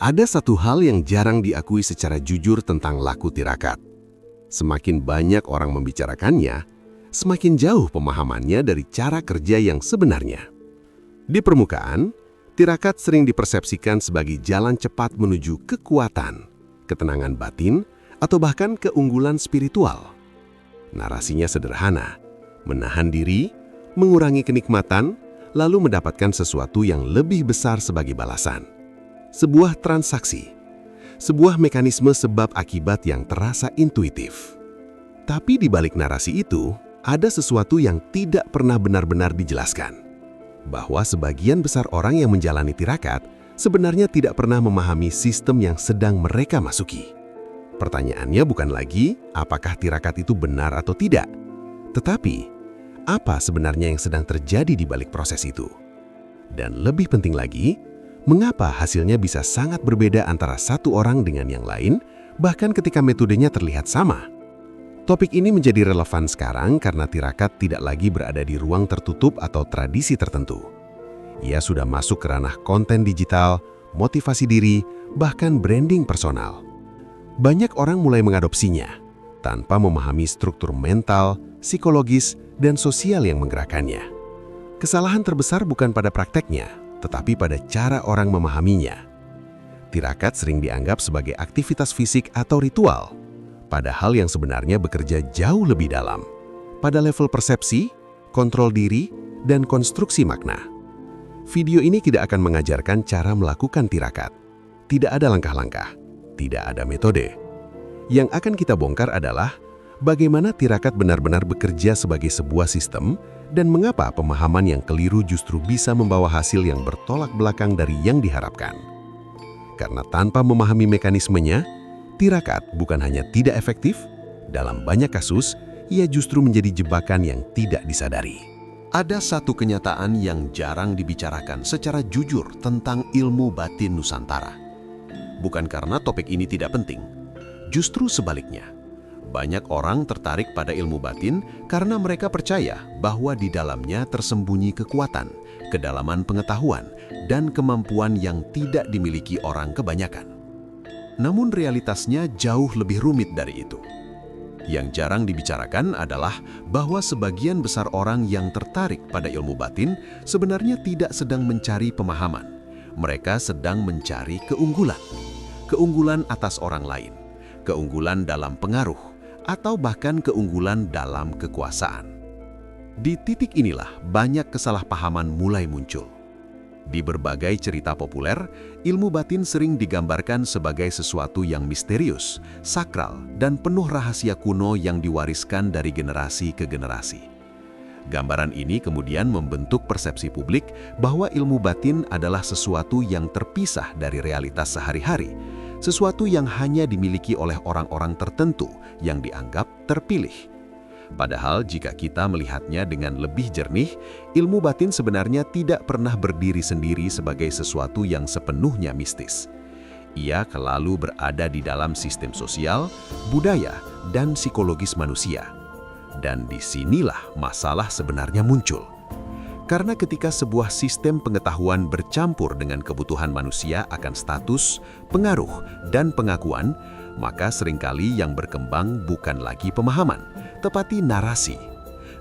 Ada satu hal yang jarang diakui secara jujur tentang laku tirakat. Semakin banyak orang membicarakannya, semakin jauh pemahamannya dari cara kerja yang sebenarnya. Di permukaan, tirakat sering dipersepsikan sebagai jalan cepat menuju kekuatan, ketenangan batin, atau bahkan keunggulan spiritual. Narasinya sederhana, menahan diri, mengurangi kenikmatan, lalu mendapatkan sesuatu yang lebih besar sebagai balasan. Sebuah transaksi, sebuah mekanisme sebab akibat yang terasa intuitif. Tapi di balik narasi itu, ada sesuatu yang tidak pernah benar-benar dijelaskan. Bahwa sebagian besar orang yang menjalani tirakat sebenarnya tidak pernah memahami sistem yang sedang mereka masuki. Pertanyaannya bukan lagi apakah tirakat itu benar atau tidak, tetapi apa sebenarnya yang sedang terjadi di balik proses itu. Dan lebih penting lagi, mengapa hasilnya bisa sangat berbeda antara satu orang dengan yang lain, bahkan ketika metodenya terlihat sama. Topik ini menjadi relevan sekarang karena tirakat tidak lagi berada di ruang tertutup atau tradisi tertentu. Ia sudah masuk ke ranah konten digital, motivasi diri, bahkan branding personal. Banyak orang mulai mengadopsinya, tanpa memahami struktur mental, psikologis, dan sosial yang menggerakkannya. Kesalahan terbesar bukan pada prakteknya, tetapi pada cara orang memahaminya. Tirakat sering dianggap sebagai aktivitas fisik atau ritual, padahal yang sebenarnya bekerja jauh lebih dalam, pada level persepsi, kontrol diri, dan konstruksi makna. Video ini tidak akan mengajarkan cara melakukan tirakat. Tidak ada langkah-langkah, tidak ada metode. Yang akan kita bongkar adalah bagaimana tirakat benar-benar bekerja sebagai sebuah sistem dan mengapa pemahaman yang keliru justru bisa membawa hasil yang bertolak belakang dari yang diharapkan. Karena tanpa memahami mekanismenya, tirakat bukan hanya tidak efektif, dalam banyak kasus, ia justru menjadi jebakan yang tidak disadari. Ada satu kenyataan yang jarang dibicarakan secara jujur tentang ilmu batin Nusantara. Bukan karena topik ini tidak penting, justru sebaliknya. Banyak orang tertarik pada ilmu batin karena mereka percaya bahwa di dalamnya tersembunyi kekuatan, kedalaman pengetahuan, dan kemampuan yang tidak dimiliki orang kebanyakan. Namun realitasnya jauh lebih rumit dari itu. Yang jarang dibicarakan adalah bahwa sebagian besar orang yang tertarik pada ilmu batin sebenarnya tidak sedang mencari pemahaman. Mereka sedang mencari keunggulan. Keunggulan atas orang lain, keunggulan dalam pengaruh, atau bahkan keunggulan dalam kekuasaan. Di titik inilah banyak kesalahpahaman mulai muncul. Di berbagai cerita populer, ilmu batin sering digambarkan sebagai sesuatu yang misterius, sakral, dan penuh rahasia kuno yang diwariskan dari generasi ke generasi. Gambaran ini kemudian membentuk persepsi publik bahwa ilmu batin adalah sesuatu yang terpisah dari realitas sehari-hari, sesuatu yang hanya dimiliki oleh orang-orang tertentu yang dianggap terpilih. Padahal jika kita melihatnya dengan lebih jernih, ilmu batin sebenarnya tidak pernah berdiri sendiri sebagai sesuatu yang sepenuhnya mistis. Ia selalu berada di dalam sistem sosial, budaya, dan psikologis manusia. Dan disinilah masalah sebenarnya muncul. Karena ketika sebuah sistem pengetahuan bercampur dengan kebutuhan manusia akan status, pengaruh, dan pengakuan, maka seringkali yang berkembang bukan lagi pemahaman, tetapi narasi.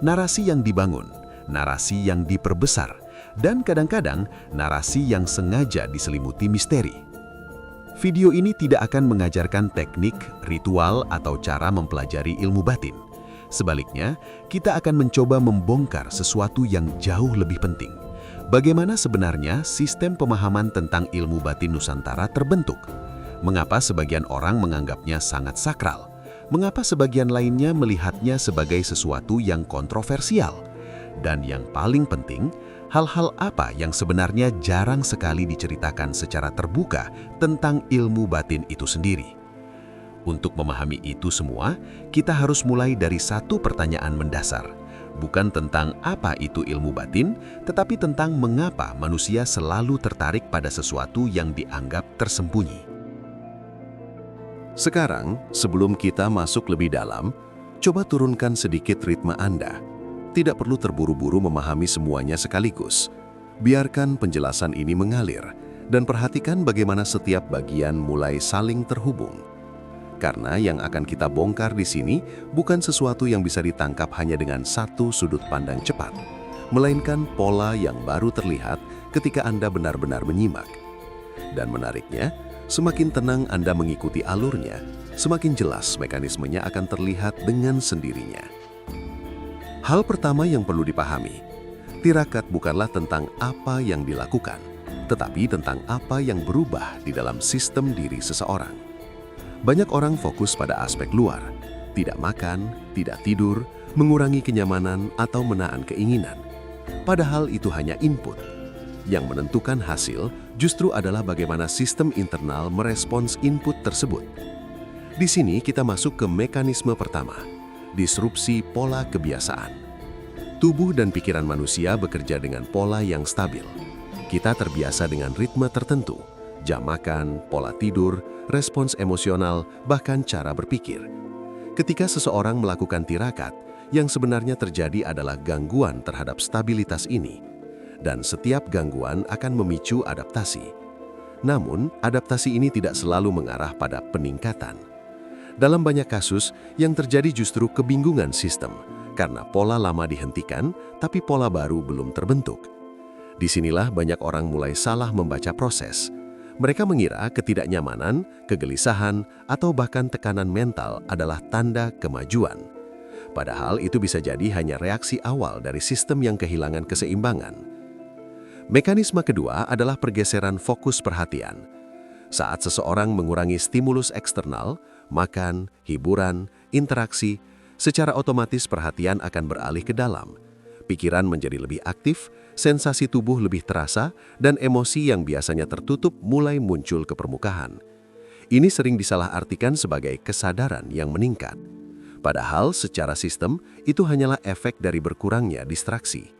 Narasi yang dibangun, narasi yang diperbesar, dan kadang-kadang narasi yang sengaja diselimuti misteri. Video ini tidak akan mengajarkan teknik, ritual, atau cara mempelajari ilmu batin. Sebaliknya, kita akan mencoba membongkar sesuatu yang jauh lebih penting. Bagaimana sebenarnya sistem pemahaman tentang ilmu batin Nusantara terbentuk? Mengapa sebagian orang menganggapnya sangat sakral? Mengapa sebagian lainnya melihatnya sebagai sesuatu yang kontroversial? Dan yang paling penting, hal-hal apa yang sebenarnya jarang sekali diceritakan secara terbuka tentang ilmu batin itu sendiri? Untuk memahami itu semua, kita harus mulai dari satu pertanyaan mendasar. Bukan tentang apa itu ilmu batin, tetapi tentang mengapa manusia selalu tertarik pada sesuatu yang dianggap tersembunyi. Sekarang, sebelum kita masuk lebih dalam, coba turunkan sedikit ritme Anda. Tidak perlu terburu-buru memahami semuanya sekaligus. Biarkan penjelasan ini mengalir, Dan perhatikan bagaimana setiap bagian mulai saling terhubung. Karena yang akan kita bongkar di sini bukan sesuatu yang bisa ditangkap hanya dengan satu sudut pandang cepat, melainkan pola yang baru terlihat ketika Anda benar-benar menyimak. Dan menariknya, semakin tenang Anda mengikuti alurnya, semakin jelas mekanismenya akan terlihat dengan sendirinya. Hal pertama yang perlu dipahami, tirakat bukanlah tentang apa yang dilakukan, tetapi tentang apa yang berubah di dalam sistem diri seseorang. Banyak orang fokus pada aspek luar, tidak makan, tidak tidur, mengurangi kenyamanan, atau menahan keinginan. Padahal itu hanya input. Yang menentukan hasil justru adalah bagaimana sistem internal merespons input tersebut. Di sini kita masuk ke mekanisme pertama, disrupsi pola kebiasaan. Tubuh dan pikiran manusia bekerja dengan pola yang stabil. Kita terbiasa dengan ritme tertentu, jam makan, pola tidur, respons emosional, bahkan cara berpikir. Ketika seseorang melakukan tirakat, yang sebenarnya terjadi adalah gangguan terhadap stabilitas ini. Dan setiap gangguan akan memicu adaptasi. Namun, adaptasi ini tidak selalu mengarah pada peningkatan. Dalam banyak kasus, yang terjadi justru kebingungan sistem, karena pola lama dihentikan, tapi pola baru belum terbentuk. Disinilah banyak orang mulai salah membaca proses. Mereka mengira ketidaknyamanan, kegelisahan, atau bahkan tekanan mental adalah tanda kemajuan. Padahal itu bisa jadi hanya reaksi awal dari sistem yang kehilangan keseimbangan. Mekanisme kedua adalah pergeseran fokus perhatian. Saat seseorang mengurangi stimulus eksternal, makan, hiburan, interaksi, secara otomatis perhatian akan beralih ke dalam. Pikiran menjadi lebih aktif, sensasi tubuh lebih terasa, dan emosi yang biasanya tertutup mulai muncul ke permukaan. Ini sering disalahartikan sebagai kesadaran yang meningkat. Padahal secara sistem, itu hanyalah efek dari berkurangnya distraksi.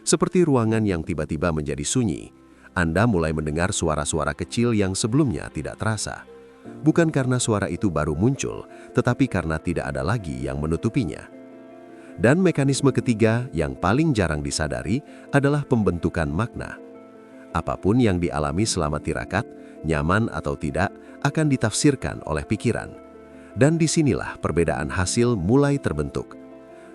Seperti ruangan yang tiba-tiba menjadi sunyi, Anda mulai mendengar suara-suara kecil yang sebelumnya tidak terasa. Bukan karena suara itu baru muncul, tetapi karena tidak ada lagi yang menutupinya. Dan mekanisme ketiga yang paling jarang disadari adalah pembentukan makna. Apapun yang dialami selama tirakat, nyaman atau tidak, akan ditafsirkan oleh pikiran. Dan disinilah perbedaan hasil mulai terbentuk.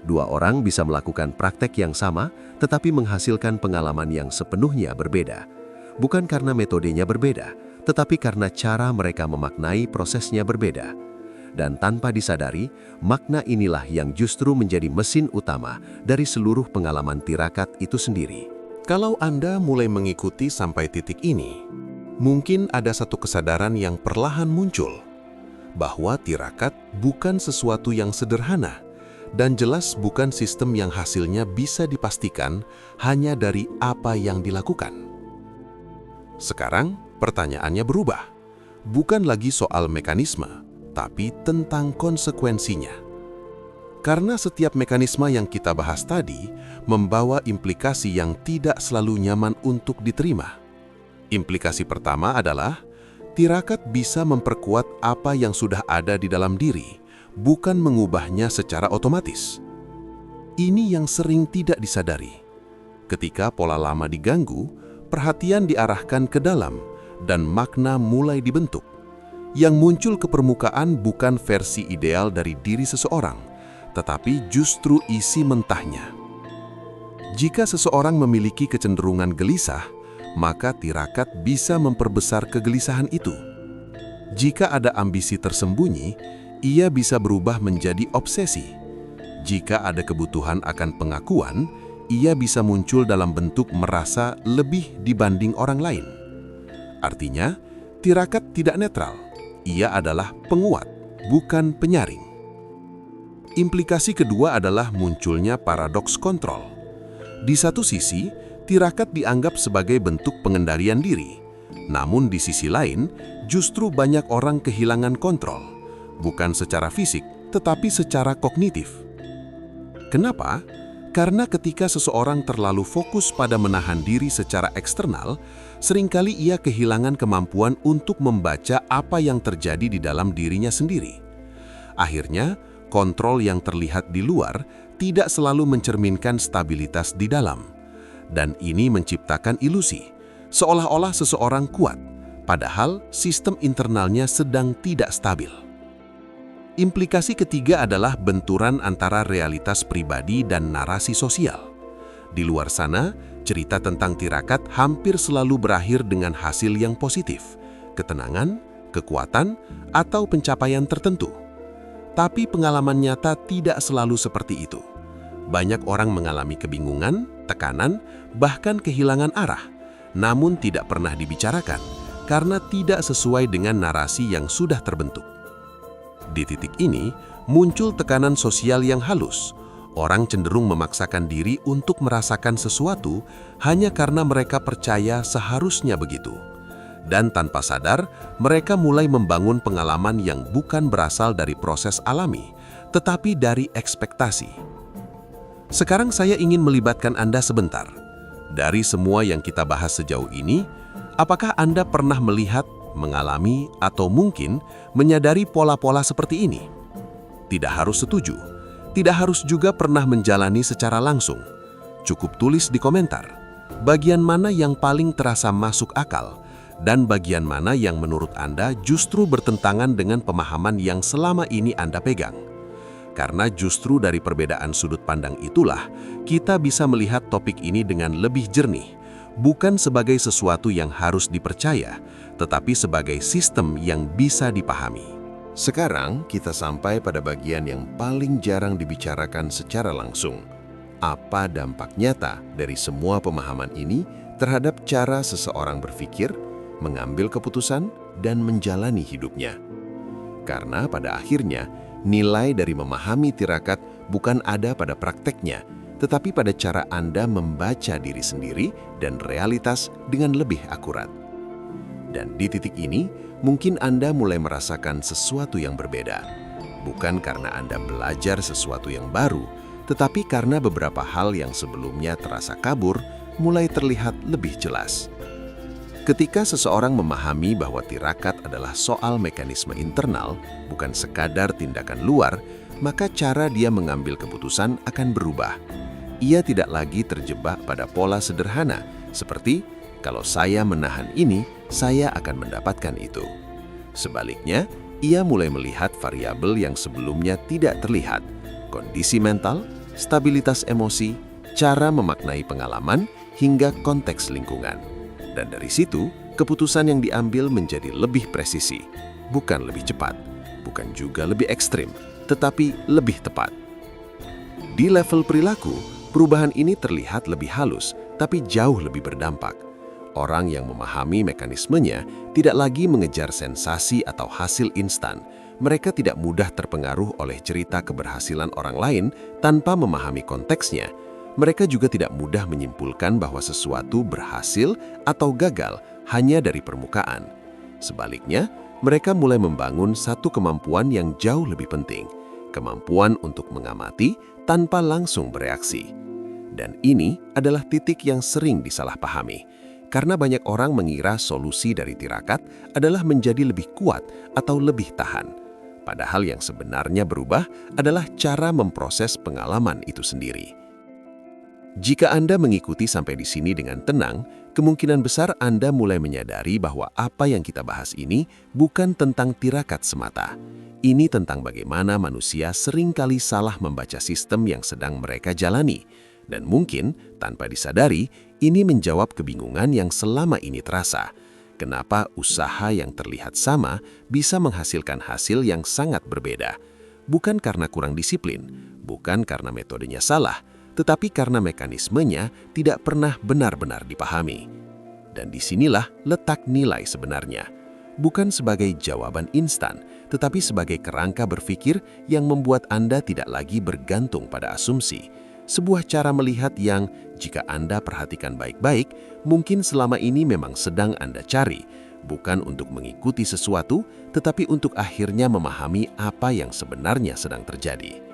Dua orang bisa melakukan praktek yang sama, tetapi menghasilkan pengalaman yang sepenuhnya berbeda. Bukan karena metodenya berbeda, tetapi karena cara mereka memaknai prosesnya berbeda. Dan tanpa disadari, makna inilah yang justru menjadi mesin utama dari seluruh pengalaman tirakat itu sendiri. Kalau Anda mulai mengikuti sampai titik ini, mungkin ada satu kesadaran yang perlahan muncul, bahwa tirakat bukan sesuatu yang sederhana, dan jelas bukan sistem yang hasilnya bisa dipastikan hanya dari apa yang dilakukan. Sekarang, pertanyaannya berubah. Bukan lagi soal mekanisme, tapi tentang konsekuensinya. Karena setiap mekanisme yang kita bahas tadi membawa implikasi yang tidak selalu nyaman untuk diterima. Implikasi pertama adalah tirakat bisa memperkuat apa yang sudah ada di dalam diri, bukan mengubahnya secara otomatis. Ini yang sering tidak disadari. Ketika pola lama diganggu, perhatian diarahkan ke dalam dan makna mulai dibentuk. Yang muncul ke permukaan bukan versi ideal dari diri seseorang, tetapi justru isi mentahnya. Jika seseorang memiliki kecenderungan gelisah, maka tirakat bisa memperbesar kegelisahan itu. Jika ada ambisi tersembunyi, ia bisa berubah menjadi obsesi. Jika ada kebutuhan akan pengakuan, ia bisa muncul dalam bentuk merasa lebih dibanding orang lain. Artinya, tirakat tidak netral. Ia adalah penguat, bukan penyaring. Implikasi kedua adalah munculnya paradoks kontrol. Di satu sisi, tirakat dianggap sebagai bentuk pengendalian diri. Namun di sisi lain, justru banyak orang kehilangan kontrol. Bukan secara fisik, tetapi secara kognitif. Kenapa? Karena ketika seseorang terlalu fokus pada menahan diri secara eksternal, seringkali ia kehilangan kemampuan untuk membaca apa yang terjadi di dalam dirinya sendiri. Akhirnya, kontrol yang terlihat di luar tidak selalu mencerminkan stabilitas di dalam. Dan ini menciptakan ilusi, seolah-olah seseorang kuat, padahal sistem internalnya sedang tidak stabil. Implikasi ketiga adalah benturan antara realitas pribadi dan narasi sosial. Di luar sana, cerita tentang tirakat hampir selalu berakhir dengan hasil yang positif, ketenangan, kekuatan, atau pencapaian tertentu. Tapi pengalaman nyata tidak selalu seperti itu. Banyak orang mengalami kebingungan, tekanan, bahkan kehilangan arah, namun tidak pernah dibicarakan karena tidak sesuai dengan narasi yang sudah terbentuk. Di titik ini, muncul tekanan sosial yang halus. Orang cenderung memaksakan diri untuk merasakan sesuatu hanya karena mereka percaya seharusnya begitu. Dan tanpa sadar, mereka mulai membangun pengalaman yang bukan berasal dari proses alami, tetapi dari ekspektasi. Sekarang saya ingin melibatkan Anda sebentar. Dari semua yang kita bahas sejauh ini, apakah Anda pernah melihat, mengalami, atau mungkin menyadari pola-pola seperti ini? Tidak harus setuju, tidak harus juga pernah menjalani secara langsung. Cukup tulis di komentar, bagian mana yang paling terasa masuk akal, dan bagian mana yang menurut Anda justru bertentangan dengan pemahaman yang selama ini Anda pegang. Karena justru dari perbedaan sudut pandang itulah, kita bisa melihat topik ini dengan lebih jernih, bukan sebagai sesuatu yang harus dipercaya, tetapi sebagai sistem yang bisa dipahami. Sekarang kita sampai pada bagian yang paling jarang dibicarakan secara langsung. Apa dampak nyata dari semua pemahaman ini terhadap cara seseorang berpikir, mengambil keputusan, dan menjalani hidupnya? Karena pada akhirnya, nilai dari memahami tirakat bukan ada pada prakteknya, tetapi pada cara Anda membaca diri sendiri dan realitas dengan lebih akurat. Dan di titik ini, mungkin Anda mulai merasakan sesuatu yang berbeda. Bukan karena Anda belajar sesuatu yang baru, tetapi karena beberapa hal yang sebelumnya terasa kabur, mulai terlihat lebih jelas. Ketika seseorang memahami bahwa tirakat adalah soal mekanisme internal, bukan sekadar tindakan luar, maka cara dia mengambil keputusan akan berubah. Ia tidak lagi terjebak pada pola sederhana, seperti kalau saya menahan ini, saya akan mendapatkan itu. Sebaliknya, ia mulai melihat variabel yang sebelumnya tidak terlihat, kondisi mental, stabilitas emosi, cara memaknai pengalaman, hingga konteks lingkungan. Dan dari situ, keputusan yang diambil menjadi lebih presisi, bukan lebih cepat, bukan juga lebih ekstrim, tetapi lebih tepat. Di level perilaku, perubahan ini terlihat lebih halus, tapi jauh lebih berdampak. Orang yang memahami mekanismenya tidak lagi mengejar sensasi atau hasil instan. Mereka tidak mudah terpengaruh oleh cerita keberhasilan orang lain tanpa memahami konteksnya. Mereka juga tidak mudah menyimpulkan bahwa sesuatu berhasil atau gagal hanya dari permukaan. Sebaliknya, mereka mulai membangun satu kemampuan yang jauh lebih penting, kemampuan untuk mengamati tanpa langsung bereaksi. Dan ini adalah titik yang sering disalahpahami, karena banyak orang mengira solusi dari tirakat adalah menjadi lebih kuat atau lebih tahan. Padahal yang sebenarnya berubah adalah cara memproses pengalaman itu sendiri. Jika Anda mengikuti sampai di sini dengan tenang, kemungkinan besar Anda mulai menyadari bahwa apa yang kita bahas ini bukan tentang tirakat semata. Ini tentang bagaimana manusia seringkali salah membaca sistem yang sedang mereka jalani. Dan mungkin, tanpa disadari, ini menjawab kebingungan yang selama ini terasa. Kenapa usaha yang terlihat sama bisa menghasilkan hasil yang sangat berbeda? Bukan karena kurang disiplin, bukan karena metodenya salah, tetapi karena mekanismenya tidak pernah benar-benar dipahami. Dan disinilah letak nilai sebenarnya. Bukan sebagai jawaban instan, tetapi sebagai kerangka berpikir yang membuat Anda tidak lagi bergantung pada asumsi. Sebuah cara melihat yang, jika Anda perhatikan baik-baik, mungkin selama ini memang sedang Anda cari, bukan untuk mengikuti sesuatu, tetapi untuk akhirnya memahami apa yang sebenarnya sedang terjadi.